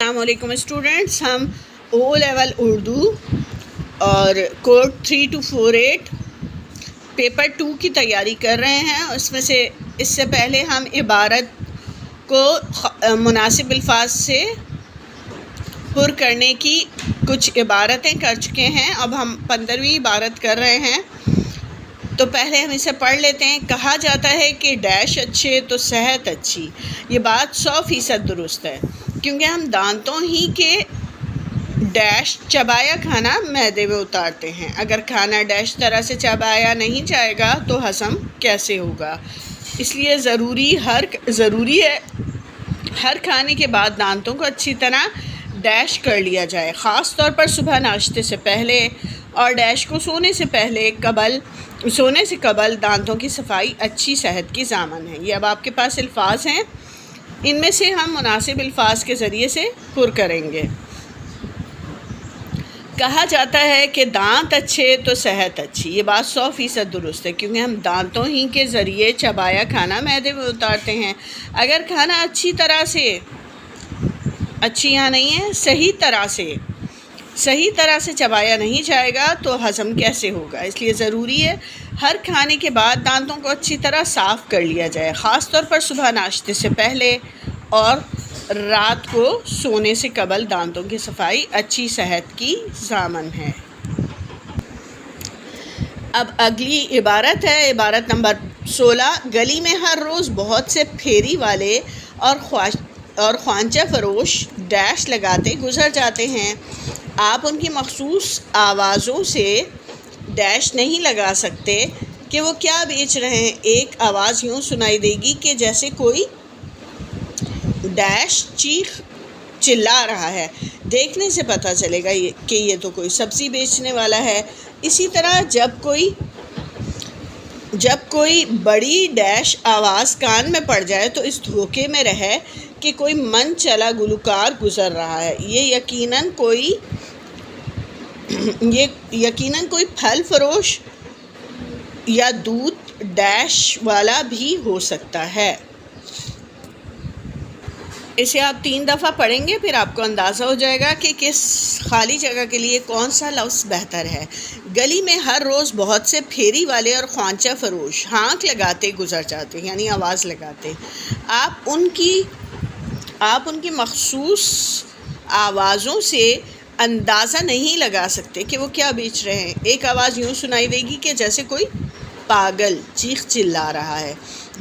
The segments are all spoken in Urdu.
السلام علیکم اسٹوڈنٹس، ہم او لیول اردو اور کوڈ 3248 پیپر 2 کی تیاری کر رہے ہیں۔ اس سے پہلے ہم عبارت کو مناسب الفاظ سے پر کرنے کی کچھ عبارتیں کر چکے ہیں۔ اب ہم 15ویں عبارت کر رہے ہیں، تو پہلے ہم اسے پڑھ لیتے ہیں۔ کہا جاتا ہے کہ ڈیش اچھے تو صحت اچھی۔ یہ بات 100% درست ہے، کیونکہ ہم دانتوں ہی کے ڈیش چبایا کھانا معدے میں اتارتے ہیں۔ اگر کھانا ڈیش طرح سے چبایا نہیں جائے گا تو ہضم کیسے ہوگا؟ اس لیے ضروری ہے ہر کھانے کے بعد دانتوں کو اچھی طرح ڈیش کر لیا جائے، خاص طور پر صبح ناشتے سے پہلے، اور ڈیش کو سونے سے قبل دانتوں کی صفائی اچھی صحت کی ضامن ہے۔ یہ اب آپ کے پاس الفاظ ہیں، ان میں سے ہم مناسب الفاظ کے ذریعے سے پر کریں گے۔ کہا جاتا ہے کہ دانت اچھے تو صحت اچھی۔ یہ بات 100% درست ہے، کیونکہ ہم دانتوں ہی کے ذریعے چبایا کھانا معدے میں اتارتے ہیں۔ اگر کھانا صحیح طرح سے چبایا نہیں جائے گا تو ہضم کیسے ہوگا؟ اس لیے ضروری ہے ہر کھانے کے بعد دانتوں کو اچھی طرح صاف کر لیا جائے، خاص طور پر صبح ناشتے سے پہلے اور رات کو سونے سے قبل دانتوں کی صفائی اچھی صحت کی ضامن ہے۔ اب اگلی عبارت ہے، عبارت نمبر 16۔ گلی میں ہر روز بہت سے پھیری والے اور خوانچہ فروش ڈیش لگاتے گزر جاتے ہیں۔ آپ ان کی مخصوص آوازوں سے ڈیش نہیں لگا سکتے کہ وہ کیا بیچ رہے ہیں۔ ایک آواز یوں سنائی دے گی کہ جیسے کوئی ڈیش چلا رہا ہے۔ دیکھنے سے پتہ چلے گا کہ یہ تو کوئی سبزی بیچنے والا ہے۔ اسی طرح جب کوئی بڑی ڈیش آواز کان میں پڑ جائے تو اس دھوکے میں رہے کہ کوئی من چلا گلوکار گزر رہا ہے۔ یہ یقیناً کوئی پھل فروش یا دودھ ڈیش والا بھی ہو سکتا ہے۔ اسے آپ 3 دفعہ پڑھیں گے، پھر آپ کو اندازہ ہو جائے گا کہ کس خالی جگہ کے لیے کون سا لفظ بہتر ہے۔ گلی میں ہر روز بہت سے پھیری والے اور خوانچہ فروش ہانک لگاتے گزر جاتے ہیں، یعنی آواز لگاتے۔ آپ ان کی مخصوص آوازوں سے اندازہ نہیں لگا سکتے کہ وہ کیا بیچ رہے ہیں۔ ایک آواز یوں سنائی دے گی کہ جیسے کوئی پاگل چلا رہا ہے۔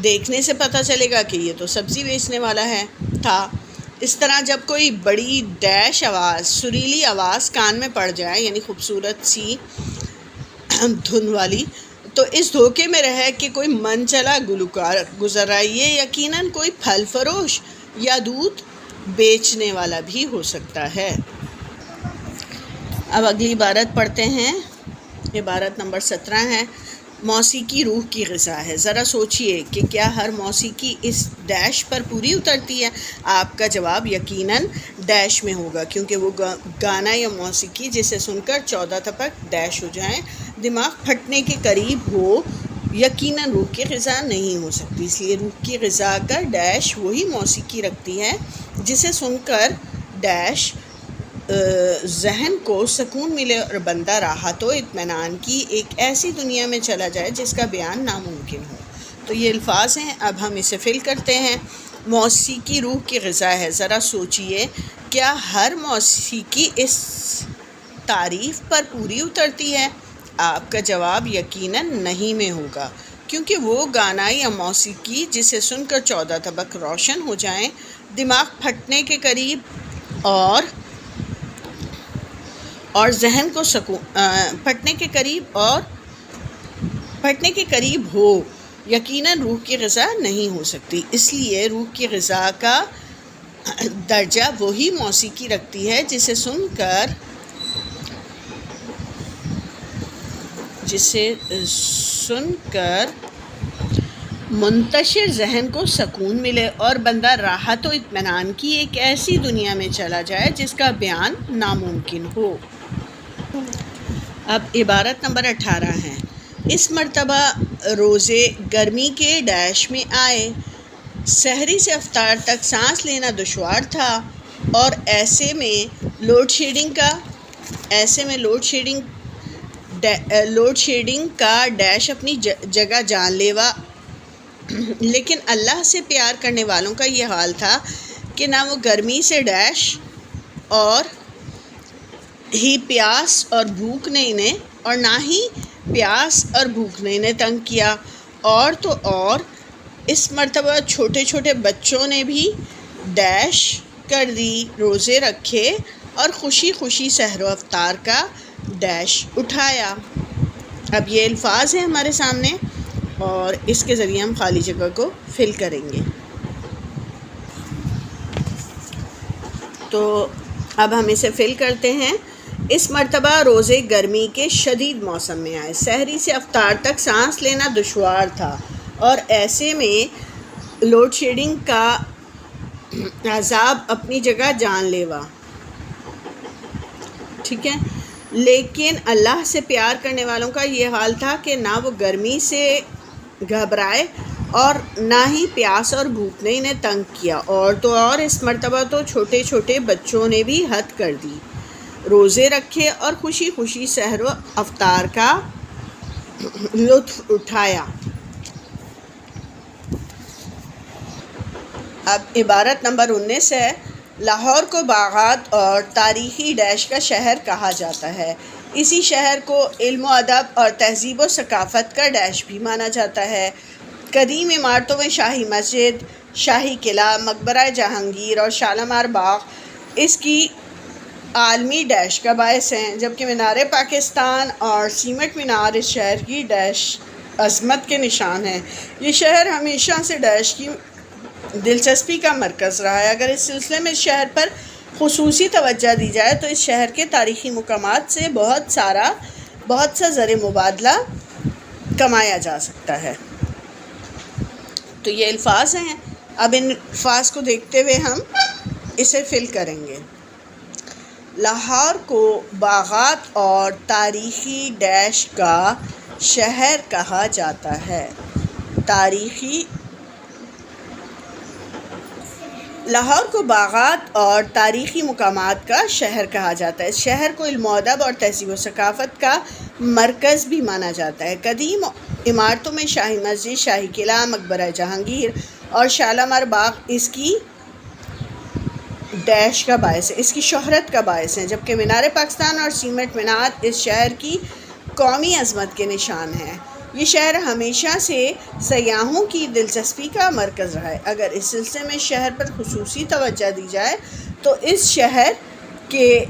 دیکھنے سے پتہ چلے گا کہ یہ تو سبزی بیچنے والا تھا۔ اس طرح جب کوئی بڑی ڈیش آواز، سریلی آواز کان میں پڑ جائے، یعنی خوبصورت سی دھن والی، تو اس دھوکے میں رہے کہ کوئی من چلا گلوکار گزر رہا ہے۔ یہ یقیناً کوئی پھل فروش یا دودھ بیچنے والا بھی ہو سکتا ہے۔ اب اگلی عبارت پڑھتے ہیں، عبارت نمبر 17 ہے۔ موسیقی روح کی غذا ہے۔ ذرا سوچئے کہ کیا ہر موسیقی اس ڈیش پر پوری اترتی ہے؟ آپ کا جواب یقیناً ڈیش میں ہوگا، کیونکہ وہ گانا یا موسیقی جسے سن کر 14 تک ڈیش ہو جائیں، دماغ پھٹنے کے قریب ہو، یقیناً روح کی غذا نہیں ہو سکتی۔ اس لیے روح کی غذا کا ڈیش وہی موسیقی رکھتی ہے جسے سن کر ڈیش ذہن کو سکون ملے اور بندہ راحت و اطمینان کی ایک ایسی دنیا میں چلا جائے جس کا بیان ناممکن ہو۔ تو یہ الفاظ ہیں، اب ہم اسے فل کرتے ہیں۔ موسیقی روح کی غذا ہے۔ ذرا سوچئے کیا ہر موسیقی اس تعریف پر پوری اترتی ہے؟ آپ کا جواب یقیناً نہیں میں ہوگا، کیونکہ وہ گانا یا موسیقی جسے سن کر 14 طبق روشن ہو جائیں، دماغ پھٹنے کے قریب اور ذہن کو پھٹنے کے قریب ہو، یقیناً روح کی غذا نہیں ہو سکتی۔ اس لیے روح کی غذا کا درجہ وہی موسیقی رکھتی ہے جسے سن کر منتشر ذہن کو سکون ملے اور بندہ راحت و اطمینان کی ایک ایسی دنیا میں چلا جائے جس کا بیان ناممکن ہو۔ اب عبارت نمبر 18 ہے۔ اس مرتبہ روزے گرمی کے ڈیش میں آئے۔ سحری سے افطار تک سانس لینا دشوار تھا۔ اور ایسے میں لوڈ شیڈنگ کا ڈیش اپنی جگہ جان لیوا، لیکن اللہ سے پیار کرنے والوں کا یہ حال تھا کہ نہ وہ گرمی سے ڈیش اور ہی پیاس اور بھوک نے انہیں اور نہ ہی پیاس اور بھوک نے انہیں تنگ کیا، اور تو اور اس مرتبہ چھوٹے چھوٹے بچوں نے بھی ڈیش کر دی، روزے رکھے اور خوشی خوشی سحر و افطار کا ڈیش اٹھایا۔ اب یہ الفاظ ہیں ہمارے سامنے اور اس کے ذریعے ہم خالی جگہ کو فل کریں گے۔ تو اب ہم اسے فل کرتے ہیں۔ اس مرتبہ روزے گرمی کے شدید موسم میں آئے، سحری سے افطار تک سانس لینا دشوار تھا، اور ایسے میں لوڈ شیڈنگ کا عذاب اپنی جگہ جان لیوا، ٹھیک ہے، لیکن اللہ سے پیار کرنے والوں کا یہ حال تھا کہ نہ وہ گرمی سے گھبرائے اور نہ ہی پیاس اور بھوک نے انہیں تنگ کیا، اور تو اور اس مرتبہ تو چھوٹے چھوٹے بچوں نے بھی حد کر دی، روزے رکھے اور خوشی خوشی سحر و افطار کا لطف اٹھایا۔ اب عبارت نمبر 19 ہے، لاہور کو باغات اور تاریخی ڈیش کا شہر کہا جاتا ہے۔ اسی شہر کو علم و ادب اور تہذیب و ثقافت کا ڈیش بھی مانا جاتا ہے۔ قدیم عمارتوں میں شاہی مسجد، شاہی قلعہ، مقبرہ جہانگیر اور شالمار باغ اس کی عالمی ڈیش کا باعث ہیں، جبکہ مینار پاکستان اور سیمٹ مینار اس شہر کی ڈیش عظمت کے نشان ہیں۔ یہ شہر ہمیشہ سے ڈیش کی دلچسپی کا مرکز رہا ہے۔ اگر اس سلسلے میں اس شہر پر خصوصی توجہ دی جائے تو اس شہر کے تاریخی مقامات سے بہت سا زر مبادلہ کمایا جا سکتا ہے۔ تو یہ الفاظ ہیں، اب ان الفاظ کو دیکھتے ہوئے ہم اسے فل کریں گے۔ لاہور کو باغات اور تاریخی ڈیش کا شہر کہا جاتا ہے۔ لاہور کو باغات اور تاریخی مقامات کا شہر کہا جاتا ہے۔ اس شہر کو علم و ادب اور تہذیب و ثقافت کا مرکز بھی مانا جاتا ہے۔ قدیم عمارتوں میں شاہی مسجد، شاہی قلعہ، مقبرہ جہانگیر اور شالمار باغ اس کی ڈیش کا باعث ہے، اس کی شہرت کا باعث ہیں، جبکہ مینار پاکستان اور سیمٹ مینار اس شہر کی قومی عظمت کے نشان ہیں۔ یہ شہر ہمیشہ سے سیاحوں کی دلچسپی کا مرکز رہا ہے۔ اگر اس سلسلے میں شہر پر خصوصی توجہ دی جائے تو اس شہر کے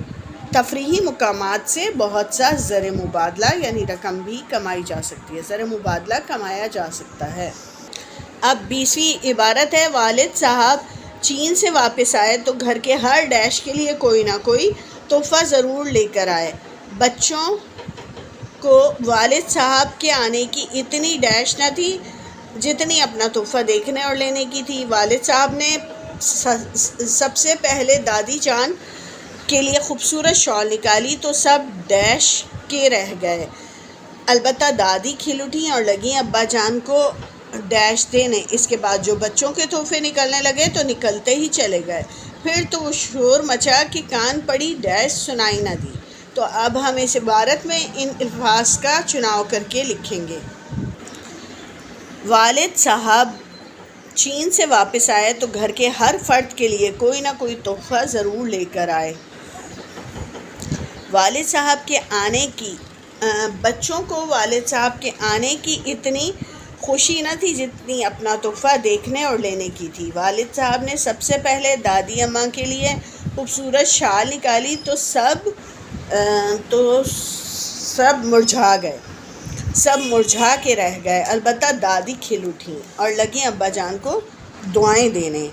تفریحی مقامات سے بہت سا زر مبادلہ یعنی رقم بھی کمائی جا سکتی ہے، زر مبادلہ کمایا جا سکتا ہے۔ اب 20ویں عبارت ہے، والد صاحب چین سے واپس آئے تو گھر کے ہر ڈیش کے لیے کوئی نہ کوئی تحفہ ضرور لے کر آئے۔ بچوں کو والد صاحب کے آنے کی اتنی ڈیش نہ تھی جتنی اپنا تحفہ دیکھنے اور لینے کی تھی۔ والد صاحب نے سب سے پہلے دادی جان کے لیے خوبصورت شال نکالی تو سب ڈیش کے رہ گئے، البتہ دادی کھل اٹھیں اور لگیں ابا جان کو ڈیش دینے۔ اس کے بعد جو بچوں کے تحفے نکلنے لگے تو نکلتے ہی چلے گئے، پھر تو وہ شور مچا کہ کان پڑی ڈیش سنائی نہ دی۔ تو اب ہم اس عبارت میں ان الفاظ کا چناؤ کر کے لکھیں گے۔ والد صاحب چین سے واپس آئے تو گھر کے ہر فرد کے لیے کوئی نہ کوئی تحفہ ضرور لے کر آئے۔ والد صاحب کے آنے کی بچوں کو والد صاحب کے آنے کی اتنی خوشی نہ تھی جتنی اپنا تحفہ دیکھنے اور لینے کی تھی۔ والد صاحب نے سب سے پہلے دادی اماں کے لیے خوبصورت شال نکالی تو سب مرجھا گئے، سب مرجھا کے رہ گئے، البتہ دادی کھل اٹھیں اور لگیں ابا جان کو دعائیں دینے۔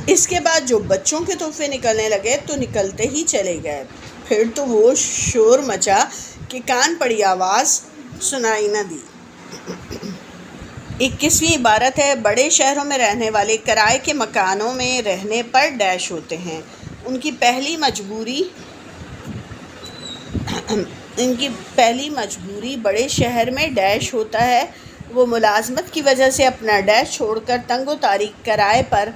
اس کے بعد جو بچوں کے تحفے نکلنے لگے تو نکلتے ہی چلے گئے، پھر تو وہ شور مچا کہ کان پڑی آواز سنائی نہ دی۔ 21ویں عبارت ہے، بڑے شہروں میں رہنے والے کرائے کے مکانوں میں رہنے پر ڈیش ہوتے ہیں۔ ان کی پہلی مجبوری بڑے شہر میں ڈیش ہوتا ہے۔ وہ ملازمت کی وجہ سے اپنا ڈیش چھوڑ کر تنگ و تاریک کرائے پر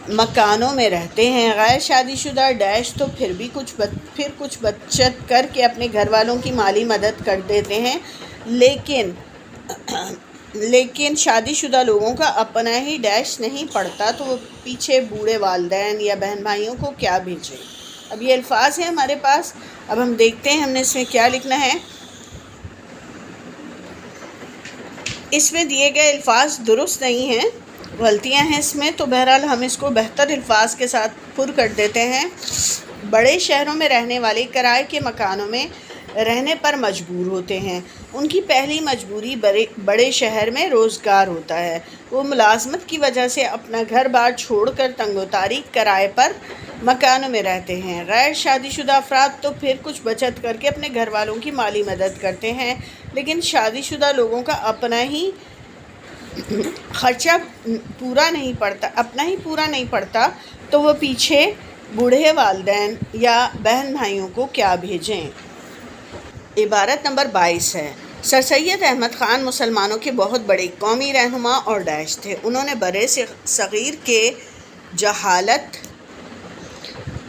مکانوں میں رہتے ہیں۔ غیر شادی شدہ ڈیش تو پھر کچھ بچت کر کے اپنے گھر والوں کی مالی مدد کر دیتے ہیں، لیکن شادی شدہ لوگوں کا اپنا ہی ڈیش نہیں پڑتا تو وہ پیچھے بوڑھے والدین یا بہن بھائیوں کو کیا بھیجیں۔ اب یہ الفاظ ہیں ہمارے پاس، اب ہم دیکھتے ہیں ہم نے اس میں کیا لکھنا ہے۔ اس میں دیے گئے الفاظ درست نہیں ہیں، غلطیاں ہیں اس میں، تو بہرحال ہم اس کو بہتر الفاظ کے ساتھ پر کر دیتے ہیں۔ بڑے شہروں میں رہنے والے کرائے کے مکانوں میں رہنے پر مجبور ہوتے ہیں۔ ان کی پہلی مجبوری بڑے شہر میں روزگار ہوتا ہے۔ وہ ملازمت کی وجہ سے اپنا گھر بار چھوڑ کر تنگ و تاریک کرائے پر مکانوں میں رہتے ہیں۔ غیر شادی شدہ افراد تو پھر کچھ بچت کر کے اپنے گھر والوں کی مالی مدد کرتے ہیں، لیکن شادی شدہ لوگوں کا اپنا ہی خرچہ پورا نہیں پڑتا تو وہ پیچھے بوڑھے والدین یا بہن بھائیوں کو کیا بھیجیں۔ عبارت نمبر 22 ہے۔ سر سید احمد خان مسلمانوں کے بہت بڑے قومی رہنما اور ڈیش تھے۔ انہوں نے برے صغیر کے جہالت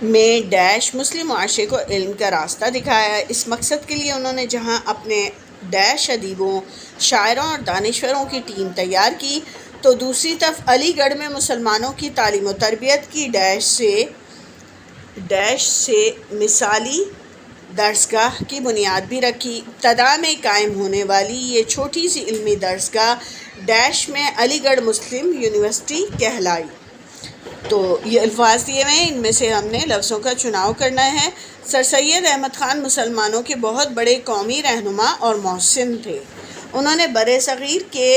میں ڈیش مسلم معاشرے کو علم کا راستہ دکھایا۔ اس مقصد کے لیے انہوں نے جہاں اپنے ڈیش ادیبوں، شاعروں اور دانشوروں کی ٹیم تیار کی، تو دوسری طرف علی گڑھ میں مسلمانوں کی تعلیم و تربیت کی ڈیش سے مثالی درسگاہ کی بنیاد بھی رکھی۔ ابتدا میں قائم ہونے والی یہ چھوٹی سی علمی درسگاہ ڈیش میں علی گڑھ مسلم یونیورسٹی کہلائی۔ تو یہ الفاظ دیے ہوئے ہیں، ان میں سے ہم نے لفظوں کا چناؤ کرنا ہے۔ سر سید احمد خان مسلمانوں کے بہت بڑے قومی رہنما اور محسن تھے۔ انہوں نے برے صغیر کے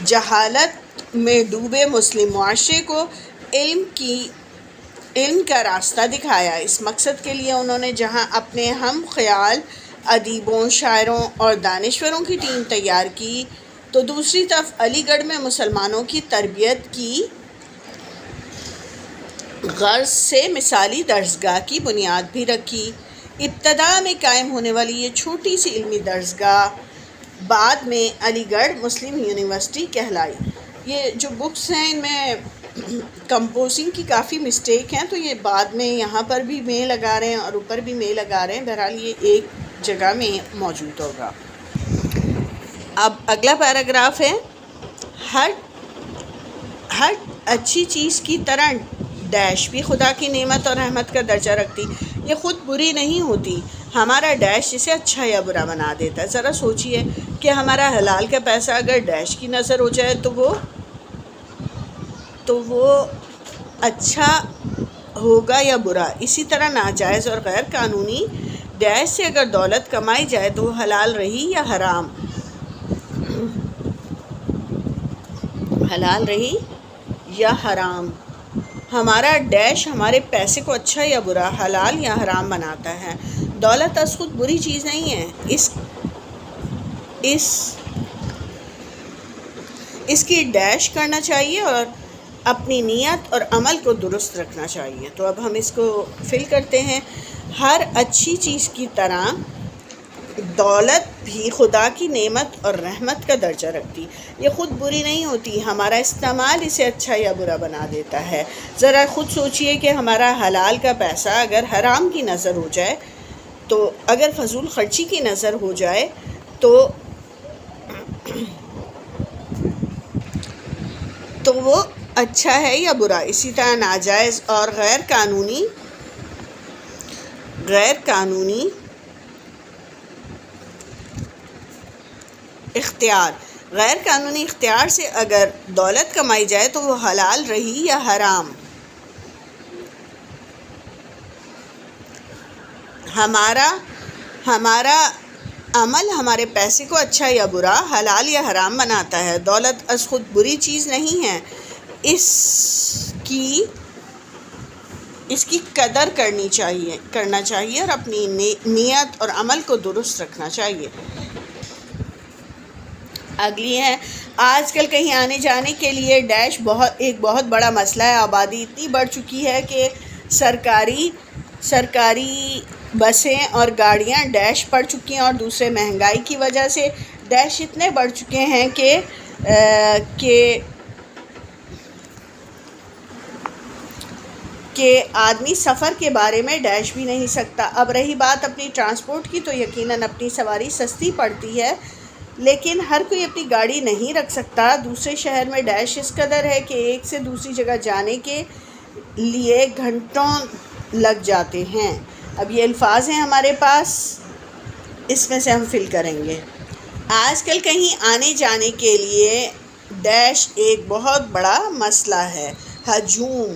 جہالت میں ڈوبے مسلم معاشرے کو علم کا راستہ دکھایا۔ اس مقصد کے لیے انہوں نے جہاں اپنے ہم خیال ادیبوں، شاعروں اور دانشوروں کی ٹیم تیار کی، تو دوسری طرف علی گڑھ میں مسلمانوں کی تربیت کی غرض سے مثالی درسگاہ کی بنیاد بھی رکھی۔ ابتدا میں قائم ہونے والی یہ چھوٹی سی علمی درسگاہ بعد میں علی گڑھ مسلم یونیورسٹی کہلائی۔ یہ جو بکس ہیں ان میں کمپوزنگ کی کافی مسٹیک ہیں، تو یہ بعد میں یہاں پر بھی میں لگا رہے ہیں اور اوپر بھی میں لگا رہے ہیں، بہرحال یہ ایک جگہ میں موجود ہوگا۔ اب اگلا پیراگراف ہے، ہر اچھی چیز کی طرح ڈیش بھی خدا کی نعمت اور رحمت کا درجہ رکھتی۔ یہ خود بری نہیں ہوتی، ہمارا ڈیش اسے اچھا یا برا بنا دیتا ہے۔ ذرا سوچئے کہ ہمارا حلال کا پیسہ اگر ڈیش کی نظر ہو جائے تو وہ اچھا ہوگا یا برا۔ اسی طرح ناجائز اور غیر قانونی ڈیش سے اگر دولت کمائی جائے تو وہ حلال رہی یا حرام۔ ہمارا ڈیش ہمارے پیسے کو اچھا یا برا، حلال یا حرام بناتا ہے۔ دولت از خود بری چیز نہیں ہے، اس کی ڈیش کرنا چاہیے اور اپنی نیت اور عمل کو درست رکھنا چاہیے۔ تو اب ہم اس کو فل کرتے ہیں۔ ہر اچھی چیز کی طرح دولت بھی خدا کی نعمت اور رحمت کا درجہ رکھتی، یہ خود بری نہیں ہوتی، ہمارا استعمال اسے اچھا یا برا بنا دیتا ہے۔ ذرا خود سوچئے کہ ہمارا حلال کا پیسہ اگر حرام کی نظر ہو جائے، تو اگر فضول خرچی کی نظر ہو جائے تو وہ اچھا ہے یا برا۔ اسی طرح ناجائز اور غیر قانونی اختیار سے اگر دولت کمائی جائے تو وہ حلال رہی یا حرام۔ ہمارا عمل ہمارے پیسے کو اچھا یا برا، حلال یا حرام بناتا ہے۔ دولت از خود بری چیز نہیں ہے، اس کی قدر کرنا چاہیے اور اپنی نیت اور عمل کو درست رکھنا چاہیے۔ اگلی ہے، آج کل کہیں آنے جانے کے لیے ڈیش ایک بہت بڑا مسئلہ ہے۔ آبادی اتنی بڑھ چکی ہے کہ سرکاری بسیں اور گاڑیاں ڈیش پڑ چکی ہیں، اور دوسرے مہنگائی کی وجہ سے ڈیش اتنے بڑھ چکے ہیں کہ کہ آدمی سفر کے بارے میں ڈیش بھی نہیں سکتا۔ اب رہی بات اپنی ٹرانسپورٹ کی، تو یقیناً اپنی سواری سستی پڑتی ہے، لیکن ہر کوئی اپنی گاڑی نہیں رکھ سکتا۔ دوسرے شہر میں ڈیش اس قدر ہے کہ ایک سے دوسری جگہ جانے کے لیے گھنٹوں لگ جاتے ہیں۔ اب یہ الفاظ ہیں ہمارے پاس، اس میں سے ہم فل کریں گے۔ آج کل کہیں آنے جانے کے لیے ڈیش ایک بہت بڑا مسئلہ ہے۔ ہجوم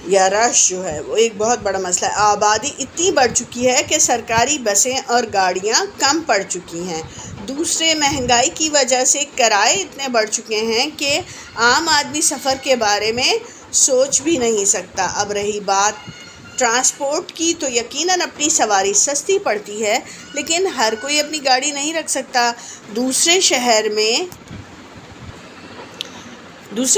یا رش جو ہے وہ ایک بہت بڑا مسئلہ ہے۔ آبادی اتنی بڑھ چکی ہے کہ سرکاری بسیں اور گاڑیاں کم پڑ چکی ہیں۔ دوسرے مہنگائی کی وجہ سے کرائے اتنے بڑھ چکے ہیں کہ عام آدمی سفر کے بارے میں سوچ بھی نہیں سکتا۔ اب رہی بات ٹرانسپورٹ کی، تو یقیناً اپنی سواری سستی پڑتی ہے، لیکن ہر کوئی اپنی گاڑی نہیں رکھ سکتا۔ دوسرے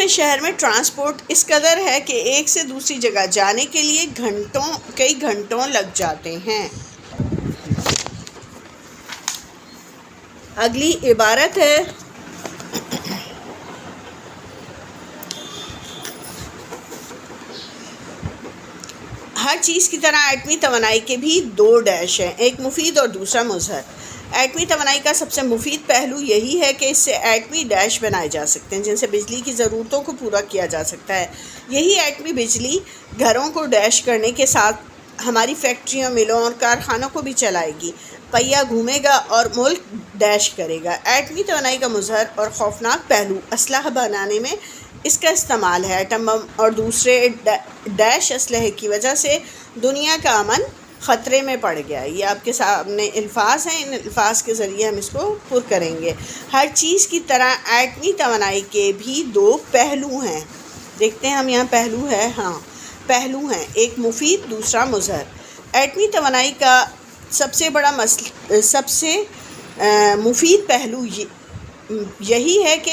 شہر میں ٹرانسپورٹ اس قدر ہے کہ ایک سے دوسری جگہ جانے کے لیے کئی گھنٹوں لگ جاتے ہیں۔ اگلی عبارت ہے، ہر چیز کی طرح ایٹمی توانائی کے بھی دو ڈیش ہیں، ایک مفید اور دوسرا مضر۔ ایٹمی توانائی کا سب سے مفید پہلو یہی ہے کہ اس سے ایٹمی ڈیش بنائے جا سکتے ہیں جن سے بجلی کی ضرورتوں کو پورا کیا جا سکتا ہے۔ یہی ایٹمی بجلی گھروں کو ڈیش کرنے کے ساتھ ہماری فیکٹریوں، ملوں اور کارخانوں کو بھی چلائے گی۔ پہیہ گھومے گا اور ملک ڈیش کرے گا۔ ایٹمی توانائی کا مضر اور خوفناک پہلو اسلحہ بنانے میں اس کا استعمال ہے۔ ایٹم بم اور دوسرے ڈیش اسلحے کی وجہ سے دنیا کا امن خطرے میں پڑ گیا۔ یہ آپ کے سامنے الفاظ ہیں، ان الفاظ کے ذریعے ہم اس کو پر کریں گے۔ ہر چیز کی طرح ایٹمی توانائی کے بھی دو پہلو ہیں۔ دیکھتے ہیں ہم یہاں پہلو ہے، ہاں پہلو ہیں، ایک مفید دوسرا مضر۔ ایٹمی توانائی کا سب سے مفید پہلو یہی ہے کہ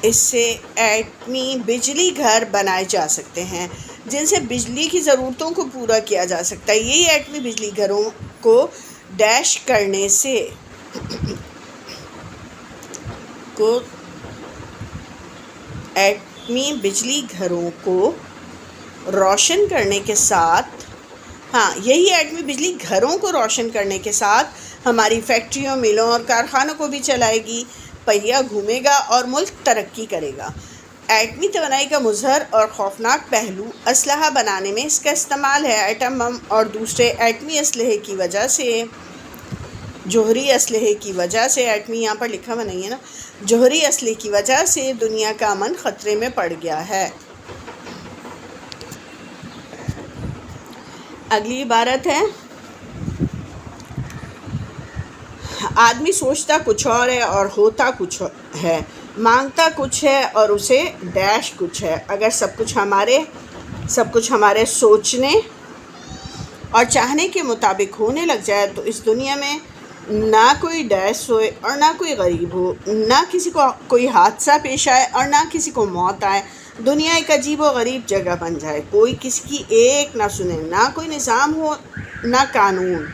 اس سے ایٹمی بجلی گھر بنائے جا سکتے ہیں جن سے بجلی کی ضرورتوں کو پورا کیا جا سکتا ہے۔ یہی ایٹمی بجلی گھروں کو ڈیش کرنے سے ایٹمی بجلی گھروں کو روشن کرنے کے ساتھ کے ساتھ ہماری فیکٹریوں، ملوں اور کارخانوں کو بھی چلائے گی۔ پہیہ گھومے گا اور ملک ترقی کرے گا۔ ایٹمی توانائی کا مضر اور خوفناک پہلو اسلحہ بنانے میں اس کا استعمال ہے۔ ایٹم بم اور دوسرے ایٹمی اسلحے کی وجہ سے، جوہری اسلحے کی وجہ سے، ایٹمی یہاں پر لکھا ہوا نہیں ہے نا، جوہری اسلحے کی وجہ سے دنیا کا امن خطرے میں پڑ گیا ہے۔ اگلی عبارت ہے، آدمی سوچتا کچھ اور ہے اور ہوتا کچھ ہے، مانگتا کچھ ہے اور اسے ڈیش کچھ ہے۔ اگر سب کچھ ہمارے سوچنے اور چاہنے کے مطابق ہونے لگ جائے تو اس دنیا میں نہ کوئی ڈیش ہوئے اور نہ کوئی غریب ہو، نہ کسی کو کوئی حادثہ پیش آئے اور نہ کسی کو موت آئے۔ دنیا ایک عجیب و غریب جگہ بن جائے، کوئی کسی کی ایک نہ سنے، نہ کوئی نظام ہو نہ قانون،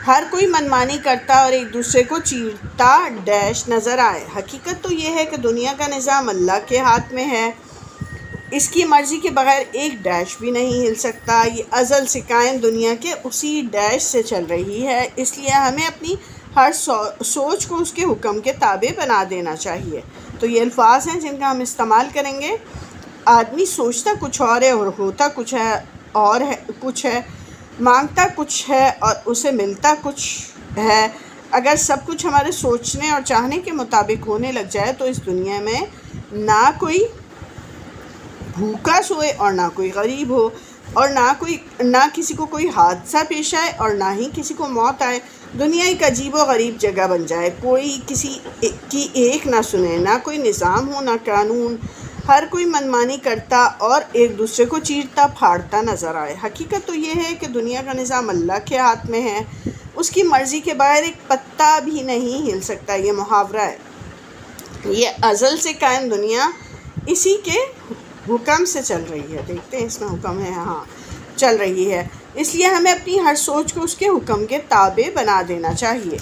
ہر کوئی منمانی کرتا اور ایک دوسرے کو چیرتا ڈیش نظر آئے۔ حقیقت تو یہ ہے کہ دنیا کا نظام اللہ کے ہاتھ میں ہے، اس کی مرضی کے بغیر ایک ڈیش بھی نہیں ہل سکتا۔ یہ ازل سے قائم دنیا کے اسی ڈیش سے چل رہی ہے، اس لیے ہمیں اپنی ہر سوچ کو اس کے حکم کے تابع بنا دینا چاہیے۔ تو یہ الفاظ ہیں جن کا ہم استعمال کریں گے۔ آدمی سوچتا کچھ اور ہے اور ہوتا کچھ ہے، مانگتا کچھ ہے اور اسے ملتا کچھ ہے۔ اگر سب کچھ ہمارے سوچنے اور چاہنے کے مطابق ہونے لگ جائے تو اس دنیا میں نہ کوئی بھوکا سوئے اور نہ کوئی غریب ہو، اور نہ کسی کو کوئی حادثہ پیش آئے اور نہ ہی کسی کو موت آئے۔ دنیا ایک عجیب و غریب جگہ بن جائے، کوئی کسی کی ایک نہ سنے، نہ کوئی نظام ہو نہ قانون، ہر کوئی منمانی کرتا اور ایک دوسرے کو چیرتا پھاڑتا نظر آئے۔ حقیقت تو یہ ہے کہ دنیا کا نظام اللہ کے ہاتھ میں ہے، اس کی مرضی کے بغیر ایک پتا بھی نہیں ہل سکتا۔ یہ محاورہ ہے، یہ ازل سے قائم دنیا اسی کے حکم سے چل رہی ہے۔ دیکھتے ہیں اس میں حکم ہے، ہاں چل رہی ہے، اس لیے ہمیں اپنی ہر سوچ کو اس کے حکم کے تابع بنا دینا چاہیے۔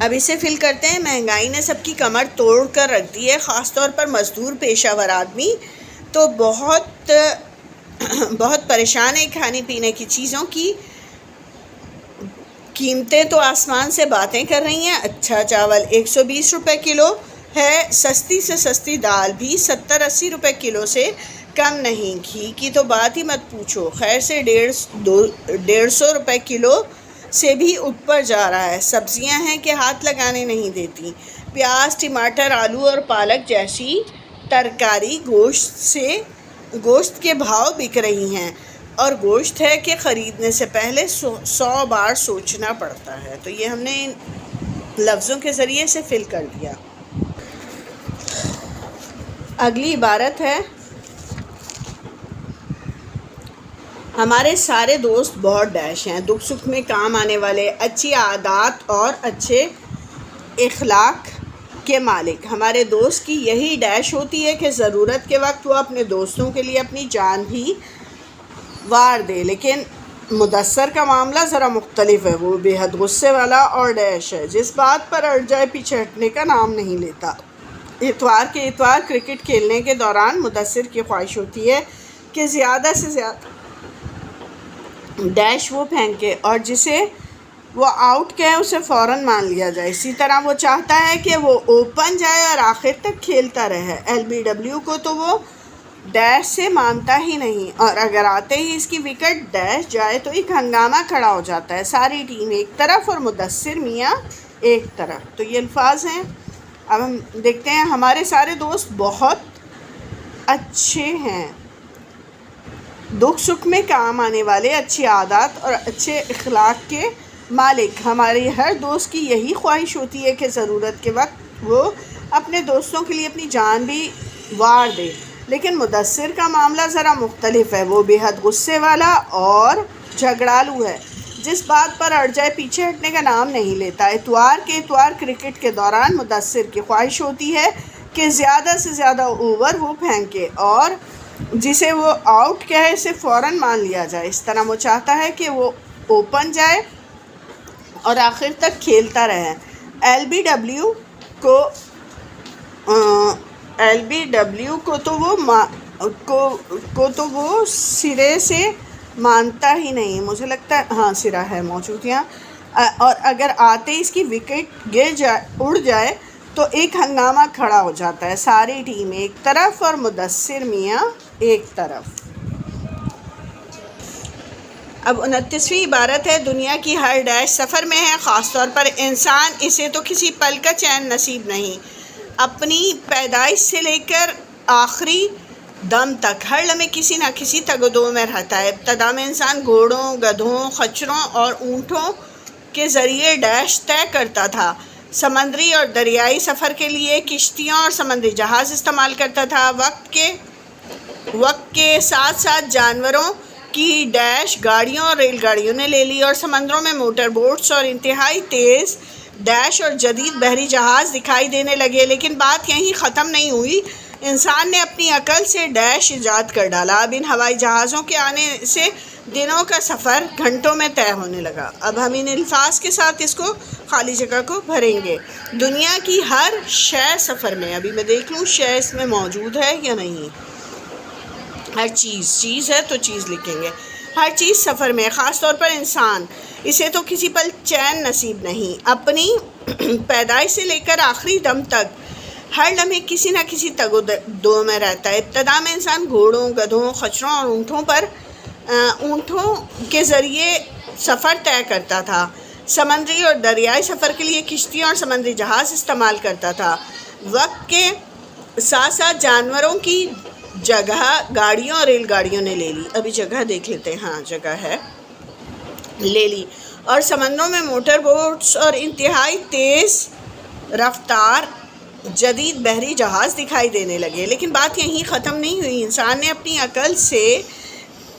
اب اسے فل کرتے ہیں۔ مہنگائی نے سب کی کمر توڑ کر رکھ دی ہے، خاص طور پر مزدور پیشہ ور آدمی تو بہت پریشان ہے۔ کھانے پینے کی چیزوں کی قیمتیں تو آسمان سے باتیں کر رہی ہیں۔ اچھا چاول 120 روپے کلو ہے، سستی سے سستی دال بھی 70-80 روپے کلو سے کم نہیں، گھی کی تو بات ہی مت پوچھو، خیر سے 150 روپے کلو سے بھی اوپر جا رہا ہے۔ سبزیاں ہیں کہ ہاتھ لگانے نہیں دیتی، پیاز، ٹماٹر، آلو اور پالک جیسی ترکاری گوشت کے بھاؤ بک رہی ہیں، اور گوشت ہے کہ خریدنے سے پہلے 100 بار سوچنا پڑتا ہے۔ تو یہ ہم نے ان لفظوں کے ذریعے سے فل کر دیا۔ اگلی عبارت ہے، ہمارے سارے دوست بہت ڈیش ہیں، دکھ سکھ میں کام آنے والے، اچھی عادات اور اچھے اخلاق کے مالک۔ ہمارے دوست کی یہی ڈیش ہوتی ہے کہ ضرورت کے وقت وہ اپنے دوستوں کے لیے اپنی جان بھی وار دے۔ لیکن مدثر کا معاملہ ذرا مختلف ہے، وہ بے حد غصے والا اور ڈیش ہے، جس بات پر اڑ جائے پیچھے ہٹنے کا نام نہیں لیتا۔ اتوار کے اتوار کرکٹ کھیلنے کے دوران مدثر کی خواہش ہوتی ہے کہ زیادہ سے زیادہ ڈیش وہ پھینکے اور جسے وہ آؤٹ کہے اسے فوراً مان لیا جائے۔ اسی طرح وہ چاہتا ہے کہ وہ اوپن جائے اور آخر تک کھیلتا رہے۔ LBW کو تو وہ ڈیش سے مانتا ہی نہیں، اور اگر آتے ہی اس کی وکٹ ڈیش جائے تو ایک ہنگامہ کھڑا ہو جاتا ہے، ساری ٹیم ایک طرف اور مدثر میاں ایک طرف۔ تو یہ الفاظ ہیں۔ اب ہم دیکھتے ہیں، ہمارے سارے دوست بہت اچھے ہیں، دکھ سکھ میں کام آنے والے، اچھی عادات اور اچھے اخلاق کے مالک۔ ہماری ہر دوست کی یہی خواہش ہوتی ہے کہ ضرورت کے وقت وہ اپنے دوستوں کے لیے اپنی جان بھی وار دے۔ لیکن مدثر کا معاملہ ذرا مختلف ہے، وہ بے حد غصے والا اور جھگڑالو ہے، جس بات پر اڑ جائے پیچھے ہٹنے کا نام نہیں لیتا۔ اتوار کے اتوار کرکٹ کے دوران مدثر کی خواہش ہوتی ہے کہ زیادہ سے زیادہ اوور وہ پھینکے اور جسے وہ آؤٹ کہے اسے فوراً مان لیا جائے۔ اس طرح وہ چاہتا ہے کہ وہ اوپن جائے اور آخر تک کھیلتا رہے۔ LBW کو تو وہ سرے سے مانتا ہی نہیں، مجھے لگتا ہے ہاں سرا ہے موجود یہاں، اور اگر آتے اس کی وکٹ اڑ جائے تو ایک ہنگامہ کھڑا ہو جاتا ہے، ساری ٹیم ایک طرف اور مدثر میاں ایک طرف۔ اب 29ویں عبارت ہے، دنیا کی ہر ڈیش سفر میں ہے، خاص طور پر انسان، اسے تو کسی پل کا چین نصیب نہیں۔ اپنی پیدائش سے لے کر آخری دم تک ہر لمحے کسی نہ کسی تگ و دو میں رہتا ہے۔ ابتدا میں انسان گھوڑوں، گدھوں، خچروں اور اونٹوں کے ذریعے ڈیش طے کرتا تھا، سمندری اور دریائی سفر کے لیے کشتیاں اور سمندری جہاز استعمال کرتا تھا۔ وقت کے ساتھ ساتھ جانوروں کی ڈیش گاڑیوں اور ریل گاڑیوں نے لے لی، اور سمندروں میں موٹر بوٹس اور انتہائی تیز ڈیش اور جدید بحری جہاز دکھائی دینے لگے۔ لیکن بات یہیں ختم نہیں ہوئی، انسان نے اپنی عقل سے ڈیش ایجاد کر ڈالا۔ اب ان ہوائی جہازوں کے آنے سے دنوں کا سفر گھنٹوں میں طے ہونے لگا۔ اب ہم ان الفاظ کے ساتھ اس کو خالی جگہ کو بھریں گے۔ دنیا کی ہر شے سفر میں، ابھی میں دیکھ لوں شے اس میں موجود ہے یا نہیں، ہر چیز ہے تو چیز لکھیں گے۔ ہر چیز سفر میں، خاص طور پر انسان، اسے تو کسی پل چین نصیب نہیں۔ اپنی پیدائش سے لے کر آخری دم تک ہر لمحے کسی نہ کسی تگ و دو میں رہتا ہے۔ ابتدا میں انسان گھوڑوں، گدھوں، خچروں اور اونٹوں کے ذریعے سفر طے کرتا تھا، سمندری اور دریائی سفر کے لیے کشتیاں اور سمندری جہاز استعمال کرتا تھا۔ وقت کے ساتھ ساتھ جانوروں کی جگہ گاڑیوں اور ریل گاڑیوں نے لے لی۔ ابھی جگہ دیکھ لیتے ہیں، ہاں جگہ ہے، لے لی، اور سمندروں میں موٹر بوٹس اور انتہائی تیز رفتار جدید بحری جہاز دکھائی دینے لگے۔ لیکن بات یہیں ختم نہیں ہوئی، انسان نے اپنی عقل سے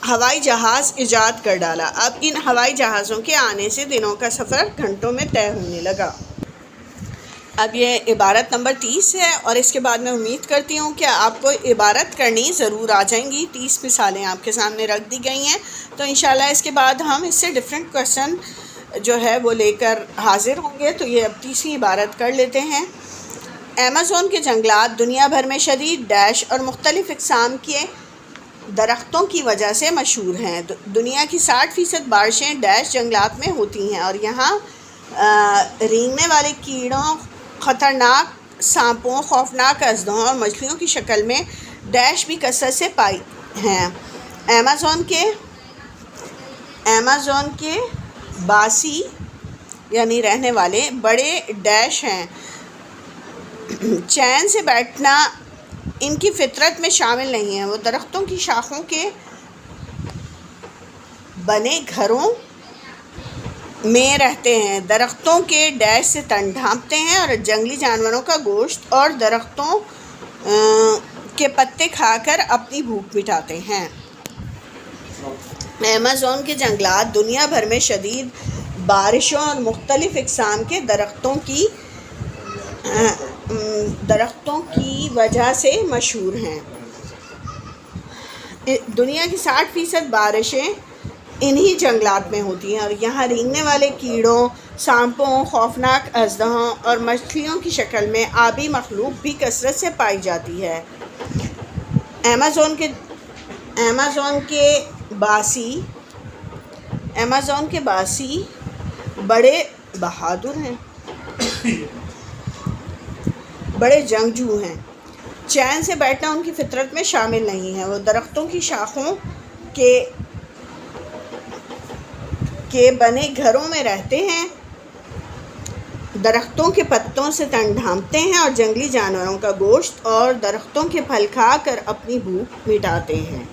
ہوائی جہاز ایجاد کر ڈالا۔ اب ان ہوائی جہازوں کے آنے سے دنوں کا سفر گھنٹوں میں طے ہونے لگا۔ اب یہ عبارت نمبر 30 ہے، اور اس کے بعد میں امید کرتی ہوں کہ آپ کو عبارت کرنی ضرور آ جائیں گی۔ 30 مثالیں آپ کے سامنے رکھ دی گئی ہیں، تو انشاءاللہ اس کے بعد ہم اس سے ڈفرینٹ کویسچن جو ہے وہ لے کر حاضر ہوں گے۔ تو یہ اب تیسری عبارت کر لیتے ہیں۔ ایمیزون کے جنگلات دنیا بھر میں شدید ڈیش اور مختلف اقسام کے درختوں کی وجہ سے مشہور ہیں۔ دنیا کی 60% بارشیں ڈیش جنگلات میں ہوتی ہیں، اور یہاں رینگنے والے کیڑوں، خطرناک سانپوں، خوفناک اژدہوں اور مچھلیوں کی شکل میں ڈیش بھی کثرت سے پائی ہیں۔ ایمیزون کے باسی یعنی رہنے والے بڑے ڈیش ہیں۔ چین سے بیٹھنا ان کی فطرت میں شامل نہیں ہے۔ وہ درختوں کی شاخوں کے بنے گھروں میں رہتے ہیں، درختوں کے ڈیش سے تن ڈھانپتے ہیں اور جنگلی جانوروں کا گوشت اور درختوں کے پتے کھا کر اپنی بھوک مٹاتے ہیں۔ ایمیزون کے جنگلات دنیا بھر میں شدید بارشوں اور مختلف اقسام کے درختوں کی وجہ سے مشہور ہیں۔ دنیا کی 60% بارشیں انہی جنگلات میں ہوتی ہیں، اور یہاں رینگنے والے کیڑوں، سانپوں، خوفناک اژدہوں اور مچھلیوں کی شکل میں آبی مخلوق بھی کثرت سے پائی جاتی ہے۔ ایمیزون کے باسی بڑے بہادر ہیں، بڑے جنگجو ہیں۔ چین سے بیٹھنا ان کی فطرت میں شامل نہیں ہے۔ وہ درختوں کی شاخوں کے بنے گھروں میں رہتے ہیں، درختوں کے پتوں سے تن ڈھانپتے ہیں اور جنگلی جانوروں کا گوشت اور درختوں کے پھل کھا کر اپنی بھوک مٹاتے ہیں۔